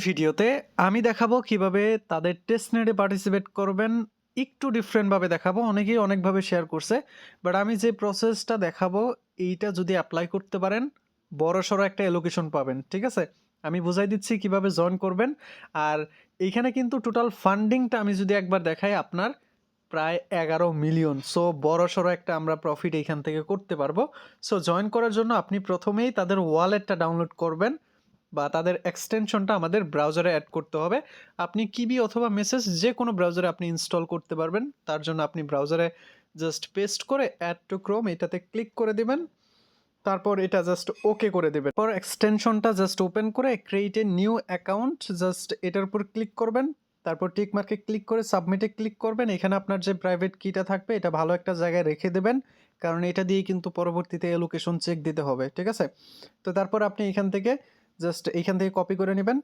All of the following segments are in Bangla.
ভিডিওতে আমি দেখাবো কিভাবে তাদের টেস্টনেটে পার্টিসিপেট করবেন। একটু ডিফারেন্ট ভাবে দেখাবো। অনেকেই অনেকভাবে শেয়ার করছে। বাট আমি যে প্রসেসটা দেখাবো এইটা যদি এপ্লাই করতে পারেন বড়সড় একটা অ্যালোকেশন পাবেন। ঠিক আছে? আমি বুঝাই দিচ্ছি কিভাবে জয়েন করবেন। আর এইখানে কিন্তু টোটাল ফান্ডিংটা আমি যদি একবার দেখাই আপনার প্রায় 11 মিলিয়ন। সো বড়সড় একটা আমরা প্রফিট এইখান থেকে করতে পারবো। সো জয়েন করার জন্য আপনি প্রথমেই তাদের ওয়ালেটটা ডাউনলোড করবেন বা তাদের এক্সটেনশনটা আমাদের ব্রাউজারে অ্যাড করতে হবে। আপনি কিবি অথবা মেসেজ যে কোনো ব্রাউজারে আপনি ইনস্টল করতে পারবেন। তার জন্য আপনি ব্রাউজারে জাস্ট পেস্ট করে অ্যাড টু ক্রোম এটাতে ক্লিক করে দিবেন। তারপর এটা জাস্ট ওকে করে দেবেন। পর এক্সটেনশনটা জাস্ট ওপেন করে create a new account just এটার উপর ক্লিক করবেন। তারপর টিক মার্কে ক্লিক করে সাবমিটে ক্লিক করবেন। এখানে আপনার যে প্রাইভেট কিটা থাকবে এটা ভালো একটা জায়গায় রেখে দেবেন, কারণ এটা দিয়ে কিন্তু পরবর্তীতে লোকেশন চেক দিতে হবে। ঠিক আছে? তো তারপর আপনি এখান থেকে জাস্ট এইখান থেকে কপি করে নেবেন।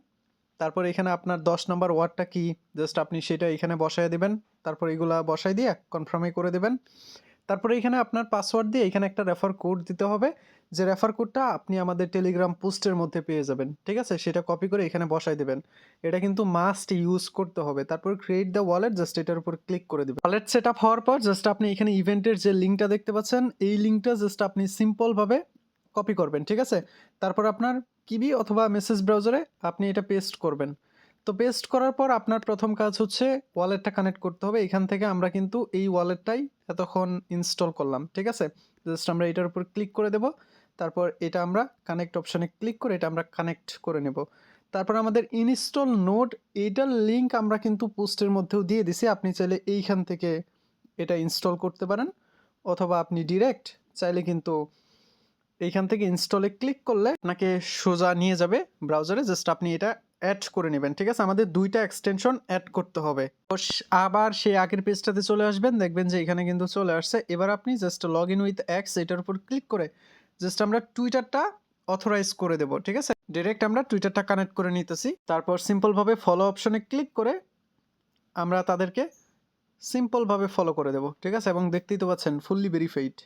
তারপর এখানে আপনার 10 নাম্বার ওয়ার্ডটা কি জাস্ট আপনি সেটা এখানে বসায় দিবেন। তারপর এগুলা বসাই দিয়ে কনফার্মে করে দেবেন। তারপরে এখানে আপনার পাসওয়ার্ড দিয়ে এখানে একটা রেফার কোড দিতে হবে, যে রেফার কোডটা আপনি আমাদের টেলিগ্রাম পোস্টের মধ্যে পেয়ে যাবেন। ঠিক আছে? সেটা কপি করে এখানে বসাই দেবেন। এটা কিন্তু মাস্ট ইউজ করতে হবে। তারপর ক্রিয়েট দ্য ওয়ালেট জাস্ট এটার উপর ক্লিক করে দিবেন। ওয়ালেট সেট আপ হওয়ার পর জাস্ট আপনি এখানে ইভেন্টের যে লিঙ্কটা দেখতে পাচ্ছেন এই লিঙ্কটা জাস্ট আপনি সিম্পলভাবে কপি করবেন। ঠিক আছে? তারপর আপনার কিবি অথবা মেসেজ ব্রাউজারে আপনি এটা পেস্ট করবেন। তো পেস্ট করার পর আপনার প্রথম কাজ হচ্ছে ওয়ালেটটা কানেক্ট করতে হবে। এখান থেকে আমরা কিন্তু এই ওয়ালেটটাই এতক্ষণ ইনস্টল করলাম। ঠিক আছে? জাস্ট আমরা এটার উপর ক্লিক করে দেব। তারপর এটা আমরা কানেক্ট অপশনে ক্লিক করে এটা আমরা কানেক্ট করে নেব। তারপর আমাদের ইনস্টল নোড এইটার লিঙ্ক আমরা কিন্তু পোস্টের মধ্যেও দিয়ে দিছি। আপনি চাইলে এইখান থেকে এটা ইনস্টল করতে পারেন, অথবা আপনি ডিরেক্ট চাইলে কিন্তু এইখান থেকে ইনস্টলে ক্লিক করলে আপনাকে সোজা নিয়ে যাবে ব্রাউজারে। জাস্ট আপনি এটা অ্যাড করে নেবেন। ঠিক আছে? আমাদের দুইটা এক্সটেনশন অ্যাড করতে হবে। আবার সেই আগের পেজটাতে চলে আসবেন, দেখবেন যে এখানে কিন্তু চলে আসছে। এবার আপনি just log in with ex এটার উপর ক্লিক করে জাস্ট আমরা টুইটারটা অথরাইজ করে দেব। ঠিক আছে? ডিরেক্ট আমরা টুইটারটা কানেক্ট করে নিতেছি। তারপর সিম্পলভাবে ফলো অপশনে ক্লিক করে আমরা তাদেরকে সিম্পলভাবে ফলো করে দেব। ঠিক আছে? এবং দেখতেই তো পাচ্ছেন ফুললি ভেরিফাইড।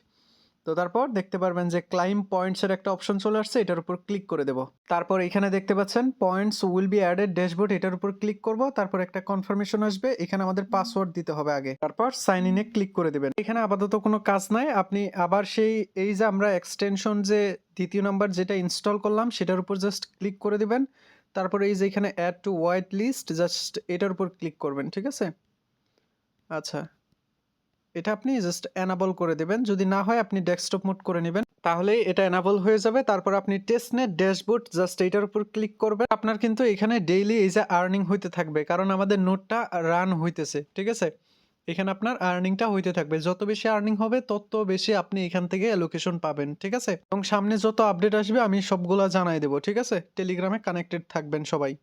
তো তারপর দেখতে পারবেন যে ক্লাইম পয়েন্টসের একটা অপশন চলে আসছে, এটার উপর ক্লিক করে দেব। তারপর এখানে দেখতে পাচ্ছেন points will be added dashboard, এটার উপর ক্লিক করব। তারপর একটা কনফার্মেশন আসবে, এখানে আমাদের পাসওয়ার্ড দিতে হবে আগে। তারপর সাইন ইনে ক্লিক করে দেবেন। এখানে আপাতত কোনো কাজ নাই। আপনি আবার সেই এই যে আমরা এক্সটেনশন যে দ্বিতীয় নাম্বার যেটা ইনস্টল করলাম সেটার উপর জাস্ট ক্লিক করে দিবেন। তারপর এই যে এখানে add to white list just এটার উপর ক্লিক করবেন। ঠিক আছে? আচ্ছা, এটা আপনি জাস্ট এনাবল করে দেবেন। যদি না হয় আপনি ডেস্কটপ মোড করে নেবেন, তাহলেই এটা এনাবল হয়ে যাবে। তারপর আপনি টেস্টনেট ড্যাশবোর্ড জাস্ট এইটার উপর ক্লিক করবেন। আপনার কিন্তু এখানে ডেইলি এই যে আর্নিং হইতে থাকবে, কারণ আমাদের নোটটা রান হইতেছে। ঠিক আছে? এখানে আপনার আর্নিংটা হইতে থাকবে। যত বেশি আর্নিং হবে তত বেশি আপনি এখান থেকে অ্যালোকেশন পাবেন। ঠিক আছে? এবং সামনে যত আপডেট আসবে আমি সবগুলা জানাই দেবো। ঠিক আছে? টেলিগ্রামে কানেক্টেড থাকবেন সবাই।